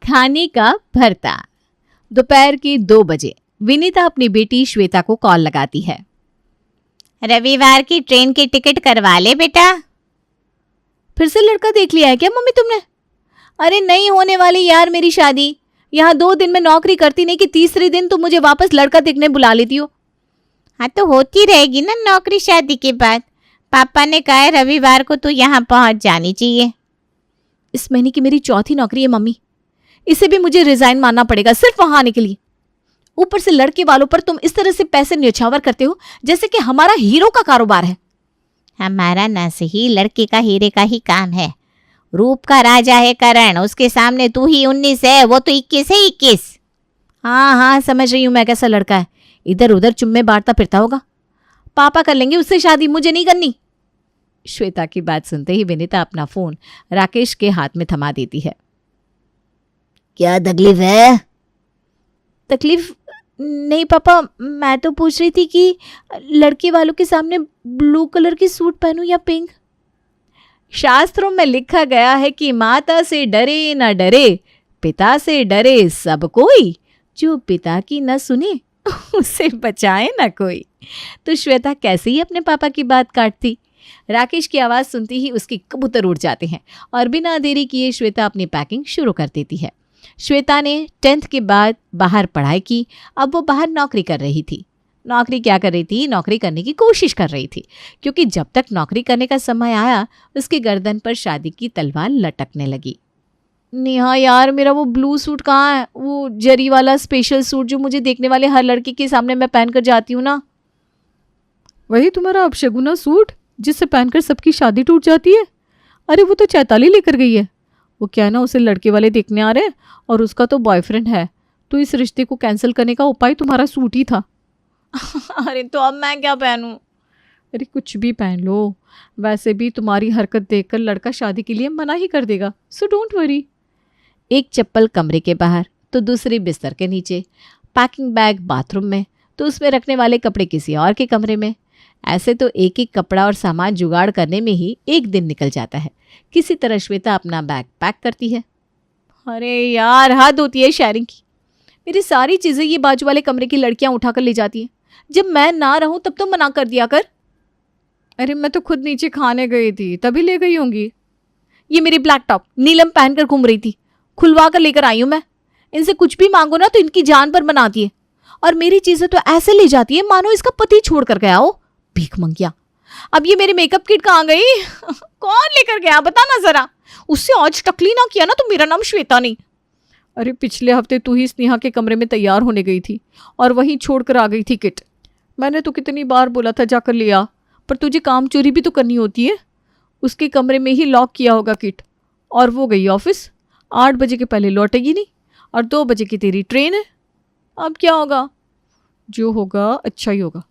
खाने का भरता। दोपहर के 2 बजे विनीता अपनी बेटी श्वेता को कॉल लगाती है। रविवार की ट्रेन की टिकट करवा ले बेटा। फिर से लड़का देख लिया है क्या मम्मी तुमने? अरे नहीं होने वाली यार मेरी शादी। यहाँ 2 दिन में नौकरी करती नहीं कि तीसरे दिन तुम मुझे वापस लड़का देखने बुला लेती हो। हाँ तो होती रहेगी ना नौकरी शादी के बाद। पापा ने कहा है रविवार को तो यहाँ पहुँच जानी चाहिए। इस महीने की मेरी 4थी नौकरी है मम्मी, इसे भी मुझे रिजाइन मानना पड़ेगा सिर्फ वहां आने के लिए। ऊपर से लड़के वालों पर तुम इस तरह से पैसे न्यौछावर करते हो जैसे कि हमारा हीरो का कारोबार है। हमारा न सही लड़के का हीरे का ही काम है। रूप का राजा है करण, उसके सामने तू ही 19 है, वो तो 21 है 21। हाँ हाँ समझ रही हूँ मैं कैसा लड़का है, इधर उधर चुम्मे बांटता फिरता होगा। पापा कर लेंगे उससे शादी, मुझे नहीं करनी। श्वेता की बात सुनते ही विनीता अपना फोन राकेश के हाथ में थमा देती है। क्या तकलीफ है? तकलीफ नहीं पापा, मैं तो पूछ रही थी कि लड़के वालों के सामने ब्लू कलर की सूट पहनूं या पिंक। शास्त्रों में लिखा गया है कि माता से डरे न डरे, पिता से डरे सब कोई, जो पिता की न सुने उसे बचाए न कोई। तो श्वेता कैसे ही अपने पापा की बात काटती। राकेश की आवाज़ सुनते ही उसके कबूतर उड़ जाते हैं और बिना देरी किए श्वेता अपनी पैकिंग शुरू कर देती है। श्वेता ने 10th के बाद बाहर पढ़ाई की, अब वो बाहर नौकरी कर रही थी। नौकरी क्या कर रही थी? नौकरी करने की कोशिश कर रही थी, क्योंकि जब तक नौकरी करने का समय आया उसकी गर्दन पर शादी की तलवार लटकने लगी। नेहा यार मेरा वो ब्लू सूट कहाँ है? वो जरी वाला स्पेशल सूट जो मुझे देखने वाले हर लड़की के सामने मैं पहन कर जाती हूँ ना। वही तुम्हारा अपशगुना सूट जिससे पहनकर सबकी शादी टूट जाती है? अरे वो तो चैताली लेकर गई है। वो क्या है ना, उसे लड़के वाले देखने आ रहे हैं और उसका तो बॉयफ्रेंड है, तो इस रिश्ते को कैंसिल करने का उपाय तुम्हारा सूट ही था। अरे तो अब मैं क्या पहनूं? अरे कुछ भी पहन लो, वैसे भी तुम्हारी हरकत देखकर लड़का शादी के लिए मना ही कर देगा, सो डोंट वरी। एक चप्पल कमरे के बाहर तो दूसरी बिस्तर के नीचे, पैकिंग बैग बाथरूम में, तो उसमें रखने वाले कपड़े किसी और के कमरे में। ऐसे तो एक एक कपड़ा और सामान जुगाड़ करने में ही एक दिन निकल जाता है। किसी तरह श्वेता अपना बैग पैक करती है। अरे यार हद होती है शेयरिंग की। मेरी सारी चीज़ें ये बाजू वाले कमरे की लड़कियां उठाकर ले जाती हैं। जब मैं ना रहूं तब तो मना कर दिया कर। अरे मैं तो खुद नीचे खाने गई थी तभी ले गई होंगी। ये मेरी ब्लैक टॉप नीलम पहनकर घूम रही थी, खुलवा कर लेकर आई हूं मैं। इनसे कुछ भी मांगो ना तो इनकी जान पर बनाती है, और मेरी चीज़ें तो ऐसे ले जाती है मानो इसका पति छोड़ कर गया हो। भीख मंगिया। अब ये मेरी मेकअप किट कहाँ गई? कौन लेकर गया बता ना जरा। उससे आज टकली ना किया ना तो मेरा नाम श्वेता नहीं। अरे पिछले हफ्ते तू ही स्नेहा के कमरे में तैयार होने गई थी और वहीं छोड़कर आ गई थी किट। मैंने तो कितनी बार बोला था जाकर ले आ, पर तुझे काम चोरी भी तो करनी होती है। उसके कमरे में ही लॉक किया होगा किट, और वो गई ऑफिस। 8 बजे के पहले लौटेगी नहीं, और 2 बजे की तेरी ट्रेन है। अब क्या होगा? जो होगा अच्छा ही होगा।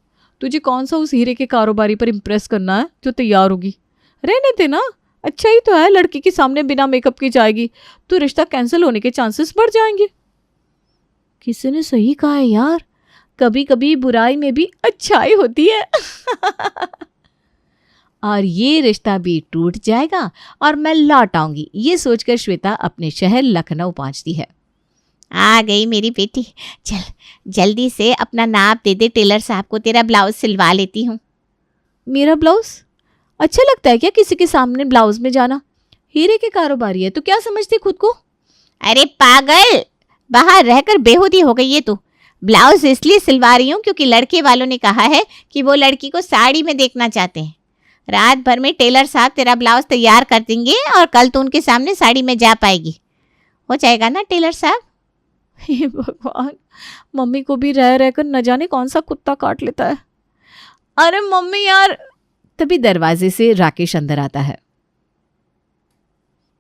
तुझे कौन सा उस हीरे के कारोबारी पर इम्प्रेस करना है जो तैयार होगी? रहने देना, अच्छा ही तो है। लड़की के सामने बिना मेकअप के जाएगी तो रिश्ता कैंसिल होने के चांसेस बढ़ जाएंगे। किसी ने सही कहा है यार, कभी कभी बुराई में भी अच्छाई होती है। और ये रिश्ता भी टूट जाएगा और मैं लौट आऊंगी, ये सोचकर श्वेता अपने शहर लखनऊ पहुंचती है। आ गई मेरी बेटी, चल जल्दी से अपना नाप दे दे टेलर साहब को, तेरा ब्लाउज सिलवा लेती हूँ। मेरा ब्लाउज अच्छा लगता है क्या किसी के सामने ब्लाउज में जाना? हीरे के कारोबारी है तो क्या समझती खुद को? अरे पागल, बाहर रहकर बेहूदी हो गई है तू। ब्लाउज इसलिए सिलवा रही हूँ क्योंकि लड़के वालों ने कहा है कि वो लड़की को साड़ी में देखना चाहते हैं। रात भर में टेलर साहब तेरा ब्लाउज तैयार कर देंगे और कल तू उनके सामने साड़ी में जा पाएगी। हो जाएगा ना टेलर साहब? हे भगवान, मम्मी को भी रह रहकर न जाने कौन सा कुत्ता काट लेता है। अरे मम्मी यार। तभी दरवाजे से राकेश अंदर आता है।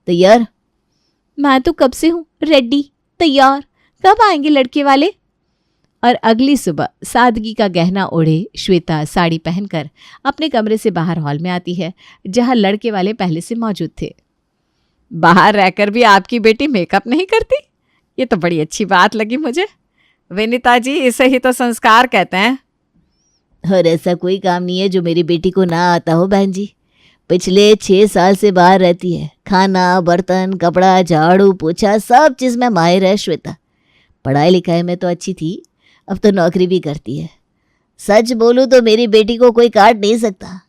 तैयार? मैं तो कब से हूँ रेडी तैयार, कब आएंगे लड़के वाले? और अगली सुबह सादगी का गहना ओढ़े श्वेता साड़ी पहनकर अपने कमरे से बाहर हॉल में आती है, जहां लड़के वाले पहले से मौजूद थे। बाहर रहकर भी आपकी बेटी मेकअप नहीं करती, ये तो बड़ी अच्छी बात लगी मुझे। विनीता जी, इसे ही तो संस्कार कहते हैं। और ऐसा कोई काम नहीं है जो मेरी बेटी को ना आता हो बहन जी। पिछले 6 साल से बाहर रहती है। खाना, बर्तन, कपड़ा, झाड़ू, पोछा सब चीज़ में माहिर है श्वेता। पढ़ाई लिखाई में तो अच्छी थी, अब तो नौकरी भी करती है। सच बोलूं तो मेरी बेटी को कोई काट नहीं सकता।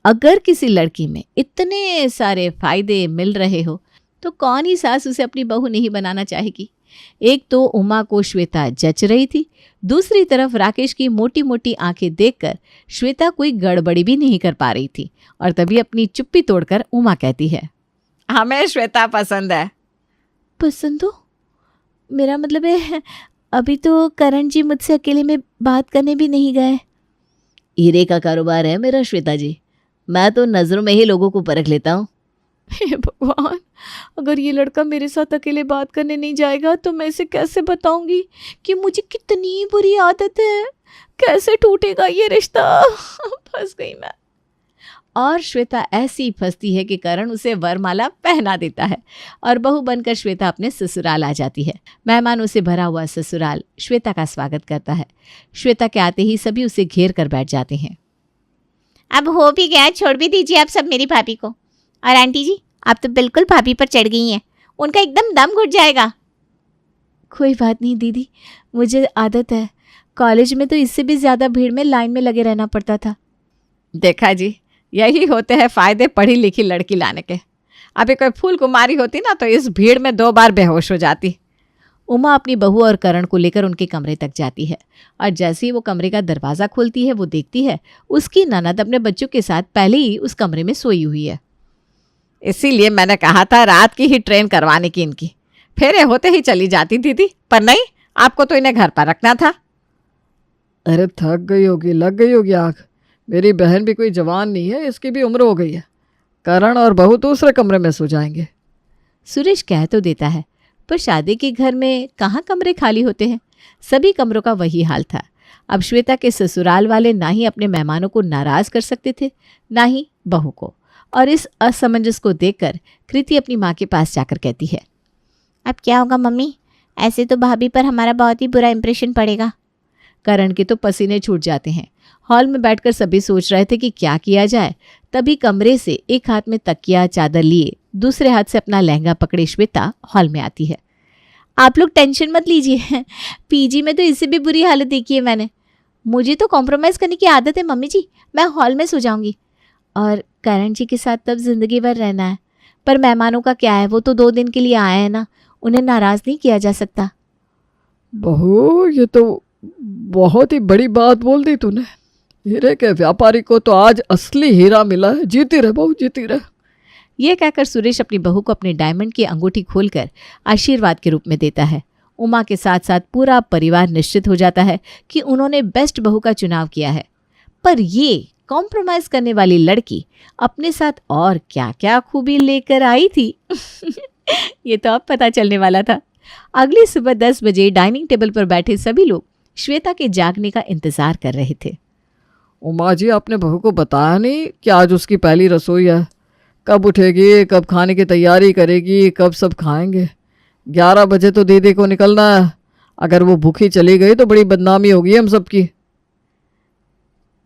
अगर किसी लड़की में इतने सारे फायदे मिल रहे हो तो कौन ही सास उसे अपनी बहू नहीं बनाना चाहेगी। एक तो उमा को श्वेता जच रही थी, दूसरी तरफ राकेश की मोटी मोटी आंखें देखकर श्वेता कोई गड़बड़ी भी नहीं कर पा रही थी। और तभी अपनी चुप्पी तोड़कर उमा कहती है, हमें श्वेता पसंद है। पसंद हो? मेरा मतलब है अभी तो करण जी मुझसे अकेले में बात करने भी नहीं गए। हीरे का कारोबार है मेरा श्वेता जी, मैं तो नज़रों में ही लोगों को परख लेता हूँ। हे भगवान, अगर ये लड़का मेरे साथ अकेले बात करने नहीं जाएगा तो मैं इसे कैसे बताऊंगी कि मुझे कितनी बुरी आदत है। कैसे टूटेगा ये रिश्ता। फंस गई मैं। और श्वेता ऐसी फंसती है कि करण उसे वरमाला पहना देता है और बहू बनकर श्वेता अपने ससुराल आ जाती है। मेहमानों से भरा हुआ ससुराल श्वेता का स्वागत करता है। श्वेता के आते ही सभी उसे घेर कर बैठ जाते हैं। अब हो भी गया, छोड़ भी दीजिए आप सब मेरी भाभी को। और आंटी जी, आप तो बिल्कुल भाभी पर चढ़ गई हैं, उनका एकदम दम घुट जाएगा। कोई बात नहीं दीदी, मुझे आदत है। कॉलेज में तो इससे भी ज़्यादा भीड़ में लाइन में लगे रहना पड़ता था। देखा जी, यही होते हैं फायदे पढ़ी लिखी लड़की लाने के। अभी कोई फूल कुमारी होती ना तो इस भीड़ में 2 बार बेहोश हो जाती। उमा अपनी बहू और करण को लेकर उनके कमरे तक जाती है और जैसे ही वो कमरे का दरवाज़ा खोलती है वो देखती है उसकी ननद अपने बच्चों के साथ पहले ही उस कमरे में सोई हुई है। इसीलिए मैंने कहा था रात की ही ट्रेन करवाने की इनकी। फेरे होते ही चली जाती दीदी, पर नहीं, आपको तो इन्हें घर पर रखना था। अरे थक गई होगी, लग गई होगी आग। मेरी बहन भी कोई जवान नहीं है, इसकी भी उम्र हो गई है। करण और बहू दूसरे कमरे में सो जाएंगे। सुरेश कह तो देता है पर शादी के घर में कहाँ कमरे खाली होते हैं। सभी कमरों का वही हाल था। अब श्वेता के ससुराल वाले ना ही अपने मेहमानों को नाराज़ कर सकते थे ना ही बहू को। और इस असमंजस को देखकर कृति अपनी माँ के पास जाकर कहती है, अब क्या होगा मम्मी, ऐसे तो भाभी पर हमारा बहुत ही बुरा इंप्रेशन पड़ेगा। करण के तो पसीने छूट जाते हैं। हॉल में बैठकर सभी सोच रहे थे कि क्या किया जाए। तभी कमरे से एक हाथ में तकिया चादर लिए दूसरे हाथ से अपना लहंगा पकड़े श्वेता हॉल में आती है। आप लोग टेंशन मत लीजिए, पीजी में तो इससे भी बुरी हालत देखी है मैंने। मुझे तो कॉम्प्रोमाइज़ करने की आदत है मम्मी जी, मैं हॉल में सो जाऊंगी। और करण जी के साथ तब जिंदगी भर रहना है। पर मेहमानों का क्या है, वो तो 2 दिन के लिए आए हैं ना, उन्हें नाराज़ नहीं किया जा सकता। बहू, ये तो बहुत ही बड़ी बात बोल दी तूने। हीरे के व्यापारी को तो आज असली हीरा मिला है। जीती रहे बहू, जीती रहे। यह कहकर सुरेश अपनी बहू को अपने डायमंड की अंगूठी खोलकर आशीर्वाद के रूप में देता है। उमा के साथ साथ पूरा परिवार निश्चित हो जाता है कि उन्होंने बेस्ट बहू का चुनाव किया है। पर ये कॉम्प्रोमाइज करने वाली लड़की अपने साथ और क्या क्या खूबी लेकर आई थी ये तो अब पता चलने वाला था। अगली सुबह 10 बजे डाइनिंग टेबल पर बैठे सभी लोग श्वेता के जागने का इंतजार कर रहे थे। उमा जी, आपने बहू को बताया नहीं कि आज उसकी पहली रसोई है? कब उठेगी, कब खाने की तैयारी करेगी, कब सब खाएंगे? 11 बजे तो दीदी को निकलना है। अगर वो भूखी चली गई तो बड़ी बदनामी होगी हम सबकी।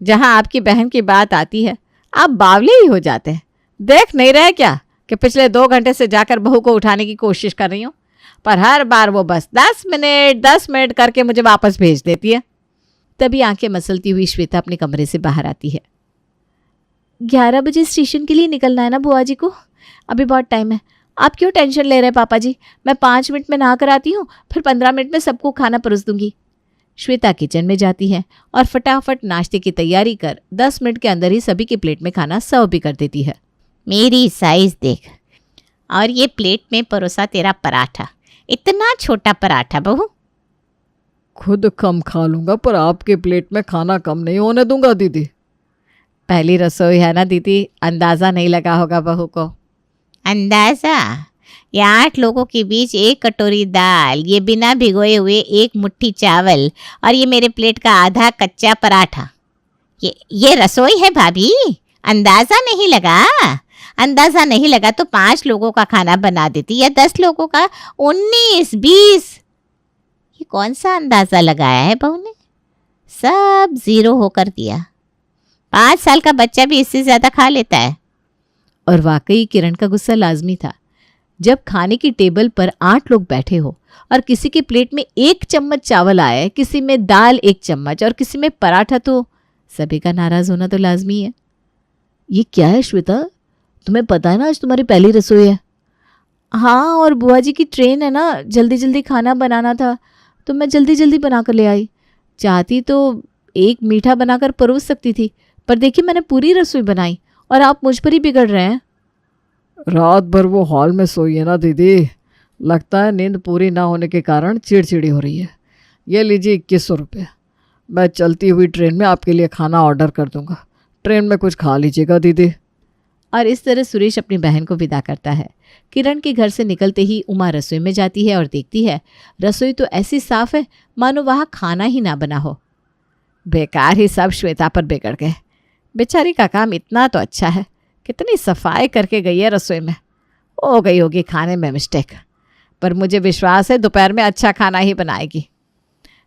जहां आपकी बहन की बात आती है आप बावले ही हो जाते हैं। देख नहीं रहे क्या कि पिछले 2 घंटे से जाकर बहू को उठाने की कोशिश कर रही हूँ, पर हर बार वो बस 10 मिनट करके मुझे वापस भेज देती है। तभी आंखें मसलती हुई श्वेता अपने कमरे से बाहर आती है। 11 बजे स्टेशन के लिए निकलना है ना बुआ जी को, अभी बहुत टाइम है। आप क्यों टेंशन ले रहे हैं पापा जी, मैं 5 मिनट में नहा कर आती हूँ, फिर 15 मिनट में सबको खाना परोस दूंगी। श्वेता किचन में जाती है और फटाफट नाश्ते की तैयारी कर 10 मिनट के अंदर ही सभी के प्लेट में खाना सर्व भी कर देती है। मेरी साइज देख, और ये प्लेट में परोसा तेरा पराठा, इतना छोटा पराठा बहू। खुद कम खा लूंगा पर आपके प्लेट में खाना कम नहीं होने दूंगा दीदी। पहली रसोई है ना दीदी, अंदाज़ा नहीं लगा होगा बहू को। अंदाज़ा? ये 8 लोगों के बीच 1 कटोरी दाल, ये बिना भिगोए हुए 1 मुट्ठी चावल और ये मेरे प्लेट का आधा कच्चा पराठा, ये रसोई है भाभी? अंदाज़ा नहीं लगा? अंदाज़ा नहीं लगा तो 5 लोगों का खाना बना देती, या 10 लोगों का, 19, 20। ये कौन सा अंदाज़ा लगाया है बहू ने? सब 0 होकर दिया। 5 साल का बच्चा भी इससे ज़्यादा खा लेता है। और वाकई किरण का गुस्सा लाजमी था। जब खाने की टेबल पर 8 लोग बैठे हो और किसी के प्लेट में 1 चम्मच चावल आए, किसी में दाल 1 चम्मच और किसी में पराठा, तो सभी का नाराज होना तो लाजमी है। ये क्या है श्वेता, तुम्हें पता है ना आज तुम्हारी पहली रसोई है? हाँ, और बुआ जी की ट्रेन है ना, जल्दी जल्दी खाना बनाना था तो मैं जल्दी जल्दी बना कर ले आई। चाहती तो एक मीठा बनाकर परोस सकती थी, पर देखिए मैंने पूरी रसोई बनाई और आप मुझ पर ही बिगड़ रहे हैं। रात भर वो हॉल में सोई है ना दीदी, लगता है नींद पूरी ना होने के कारण चिड़चिड़ी हो रही है। ये लीजिए 2100 रुपये, मैं चलती हुई ट्रेन में आपके लिए खाना ऑर्डर कर दूंगा, ट्रेन में कुछ खा लीजिएगा दीदी। और इस तरह सुरेश अपनी बहन को विदा करता है। किरण के घर से निकलते ही उमा रसोई में जाती है और देखती है रसोई तो ऐसी साफ है मानो वहाँ खाना ही ना बना हो। बेकार ही सब श्वेता पर बिगड़ गए। बेचारी का काम इतना तो अच्छा है, कितनी सफाई करके गई है रसोई में। हो गई होगी खाने में मिस्टेक, पर मुझे विश्वास है दोपहर में अच्छा खाना ही बनाएगी।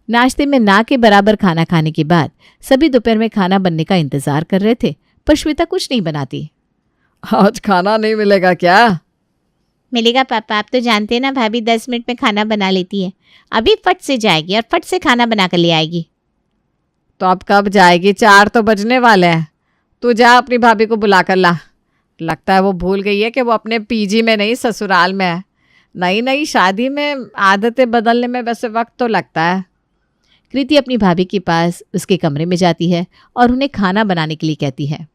नाश्ते में ना के बराबर खाना खाने के बाद सभी दोपहर में खाना बनने का इंतजार कर रहे थे, पर श्वेता कुछ नहीं बनाती। आज खाना नहीं मिलेगा क्या? मिलेगा पापा, आप तो जानते हैं ना भाभी 10 मिनट में खाना बना लेती है। अभी फट से जाएगी और फट से खाना बना कर ले आएगी। तो अब कब जाएगी? 4 तो बजने वाले हैं। तू जा अपनी भाभी को बुला कर ला। लगता है वो भूल गई है कि वो अपने पीजी में नहीं ससुराल में है। नई नई शादी में आदतें बदलने में वैसे वक्त तो लगता है। कृति अपनी भाभी के पास उसके कमरे में जाती है और उन्हें खाना बनाने के लिए कहती है।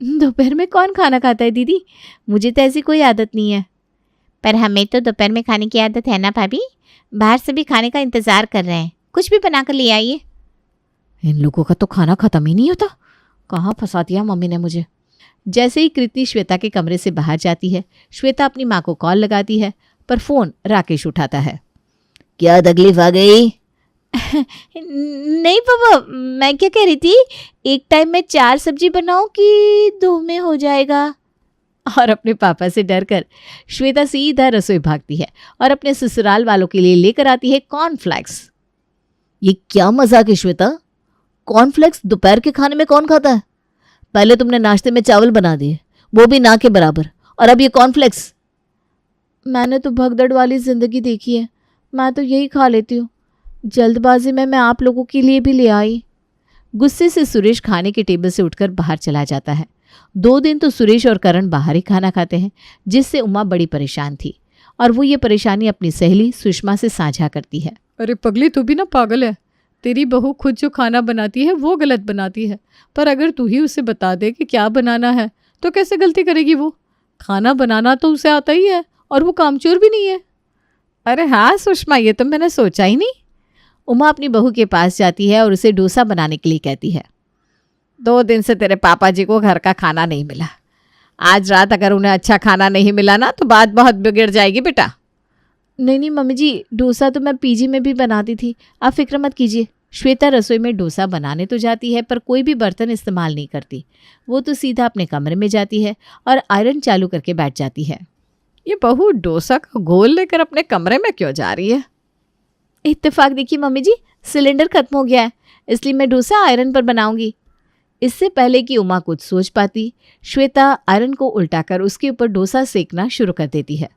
दोपहर में कौन खाना खाता है दीदी? मुझे तो ऐसी कोई आदत नहीं है। पर हमें तो दोपहर में खाने की आदत है ना भाभी। बाहर से भी खाने का इंतजार कर रहे हैं, कुछ भी बना कर ले आइए। इन लोगों का तो खाना खत्म ही नहीं होता। कहाँ फंसा दिया मम्मी ने मुझे। जैसे ही कृति श्वेता के कमरे से बाहर जाती है, श्वेता अपनी माँ को कॉल लगाती है, पर फोन राकेश उठाता है। क्या तकलीफ आ गई? नहीं पापा, मैं क्या कह रही थी, एक टाइम में 4 सब्जी बनाऊं कि 2 में हो जाएगा? और अपने पापा से डरकर श्वेता सीधा रसोई भागती है और अपने ससुराल वालों के लिए लेकर आती है कॉर्नफ्लेक्स। ये क्या मजाक है श्वेता? कॉर्नफ्लेक्स दोपहर के खाने में कौन खाता है? पहले तुमने नाश्ते में चावल बना दिए, वो भी ना के बराबर, और अब ये कॉर्नफ्लेक्स। मैंने तो भगदड़ वाली जिंदगी देखी है, मैं तो यही खा लेती हूँ। जल्दबाजी में मैं आप लोगों के लिए भी ले आई। गुस्से से सुरेश खाने के टेबल से उठकर बाहर चला जाता है। 2 दिन तो सुरेश और करण बाहर ही खाना खाते हैं, जिससे उमा बड़ी परेशान थी और वो ये परेशानी अपनी सहेली सुषमा से साझा करती है। अरे पगली, तू भी ना पागल है। तेरी बहू खुद जो खाना बनाती है वो गलत बनाती है, पर अगर तू ही उसे बता दे कि क्या बनाना है तो कैसे गलती करेगी वो? खाना बनाना तो उसे आता ही है और वो कामचोर भी नहीं है। अरे हाँ सुषमा, ये तो मैंने सोचा ही नहीं। उमा अपनी बहू के पास जाती है और उसे डोसा बनाने के लिए कहती है। 2 दिन से तेरे पापा जी को घर का खाना नहीं मिला। आज रात अगर उन्हें अच्छा खाना नहीं मिला ना तो बात बहुत बिगड़ जाएगी बेटा। नहीं मम्मी जी, डोसा तो मैं पीजी में भी बनाती थी, आप फिक्र मत कीजिए। श्वेता रसोई में डोसा बनाने तो जाती है पर कोई भी बर्तन इस्तेमाल नहीं करती। वो तो सीधा अपने कमरे में जाती है और आयरन चालू करके बैठ जाती है। ये बहू डोसा का घोल लेकर अपने कमरे में क्यों जा रही है? इत्तेफाक देखिए मम्मी जी, सिलेंडर खत्म हो गया है, इसलिए मैं डोसा आयरन पर बनाऊंगी। इससे पहले कि उमा कुछ सोच पाती, श्वेता आयरन को उल्टाकर उसके ऊपर डोसा सेकना शुरू कर देती है।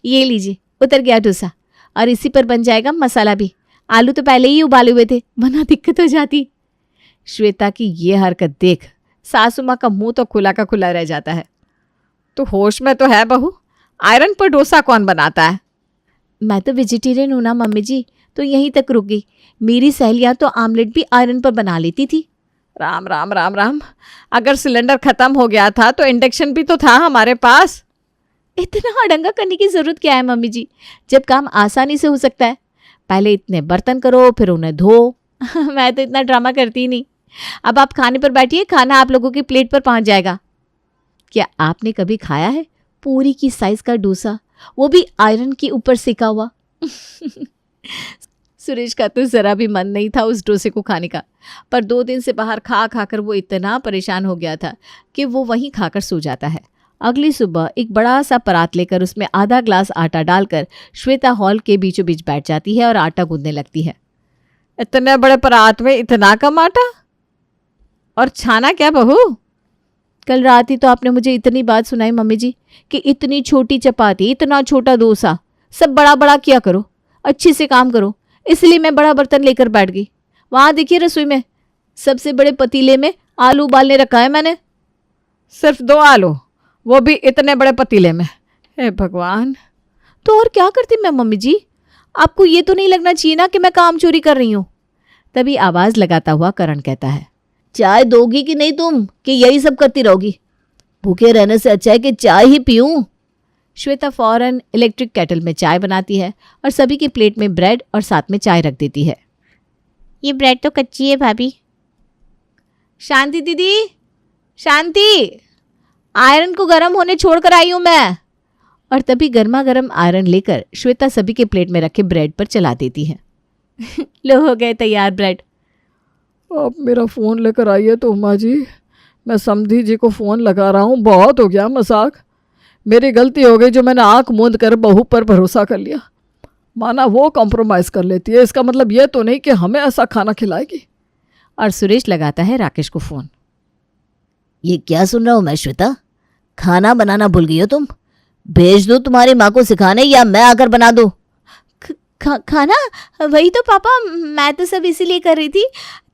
ये लीजिए, उतर गया डोसा, और इसी पर बन जाएगा मसाला भी। आलू तो पहले ही उबाले हुए थे, वरना दिक्कत हो जाती। श्वेता की ये हरकत देख सासू माँ का मुंह तो खुला का खुला रह जाता है। तो होश में तो है बहू, आयरन पर डोसा कौन बनाता है? मैं तो वेजिटेरियन हूँ ना मम्मी जी, तो यहीं तक रुक गई। मेरी सहेलियाँ तो आमलेट भी आयरन पर बना लेती थी। राम राम राम राम, अगर सिलेंडर खत्म हो गया था तो इंडक्शन भी तो था हमारे पास। इतना अड़ंगा करने की जरूरत क्या है मम्मी जी, जब काम आसानी से हो सकता है। पहले इतने बर्तन करो फिर उन्हें धो। मैं तो इतना ड्रामा करती ही नहीं। अब आप खाने पर बैठिए, खाना आप लोगों की प्लेट पर पहुंच जाएगा। क्या आपने कभी खाया है पूरी की साइज का डोसा, वो भी आयरन के ऊपर सेका हुआ? सुरेश का तो जरा भी मन नहीं था उस डोसे को खाने का, पर 2 दिन से बाहर खा खाकर वो इतना परेशान हो गया था कि वो वहीं खाकर सो जाता है। अगली सुबह एक बड़ा सा परात लेकर उसमें आधा ग्लास आटा डालकर श्वेता हॉल के बीचों बीच बैठ जाती है और आटा गूंदने लगती है। इतने बड़े परात में इतना कम आटा? और छाना क्या बहू? कल रात ही तो आपने मुझे इतनी बात सुनाई मम्मी जी कि इतनी छोटी चपाती, इतना छोटा डोसा, सब बड़ा बड़ा किया करो, अच्छे से काम करो। इसलिए मैं बड़ा बर्तन लेकर बैठ गई। वहाँ देखिए रसोई में सबसे बड़े पतीले में आलू उबालने रखा है मैंने। सिर्फ 2 आलू, वो भी इतने बड़े पतीले में। हे भगवान। तो और क्या करती मैं मम्मी जी? आपको ये तो नहीं लगना चाहिए ना कि मैं काम चोरी कर रही हूँ। तभी आवाज लगाता हुआ करण कहता है, चाय दोगी कि नहीं तुम, कि यही सब करती रहोगी? भूखे रहने से अच्छा है कि चाय ही पीऊं। श्वेता फौरन इलेक्ट्रिक केटल में चाय बनाती है और सभी की प्लेट में ब्रेड और साथ में चाय रख देती है। ये ब्रेड तो कच्ची है भाभी। शांति दीदी, शांति, आयरन को गर्म होने छोड़कर आई हूं मैं। और तभी गर्मा गर्म आयरन लेकर श्वेता सभी के प्लेट में रखे ब्रेड पर चला देती है। लो हो गए तैयार ब्रेड। आप मेरा फ़ोन लेकर आइए तो उमा जी, मैं समधी जी को फ़ोन लगा रहा हूँ। बहुत हो गया मजाक, मेरी गलती हो गई जो मैंने आंख मूंद कर बहू पर भरोसा कर लिया। माना वो कॉम्प्रोमाइज़ कर लेती है, इसका मतलब ये तो नहीं कि हमें ऐसा खाना खिलाएगी। और सुरेश लगाता है राकेश को फ़ोन। ये क्या सुन रहा हूँ मैं श्वेता? खाना बनाना भूल गई हो तुम? भेज दो तुम्हारी माँ को सिखाने या मैं आकर बना दूँ? खाना? वही तो पापा, मैं तो सब इसीलिए कर रही थी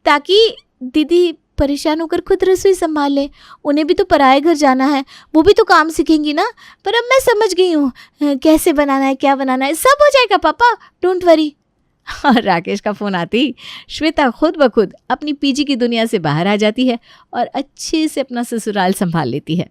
ताकि दीदी परेशान होकर खुद रसोई संभाल ले। उन्हें भी तो पराए घर जाना है, वो भी तो काम सीखेंगी ना। पर अब मैं समझ गई हूँ कैसे बनाना है, क्या बनाना है, सब हो जाएगा पापा, डोंट वरी। और राकेश का फ़ोन आती ही श्वेता खुद ब खुद अपनी पीजी की दुनिया से बाहर आ जाती है और अच्छे से अपना ससुराल संभाल लेती है।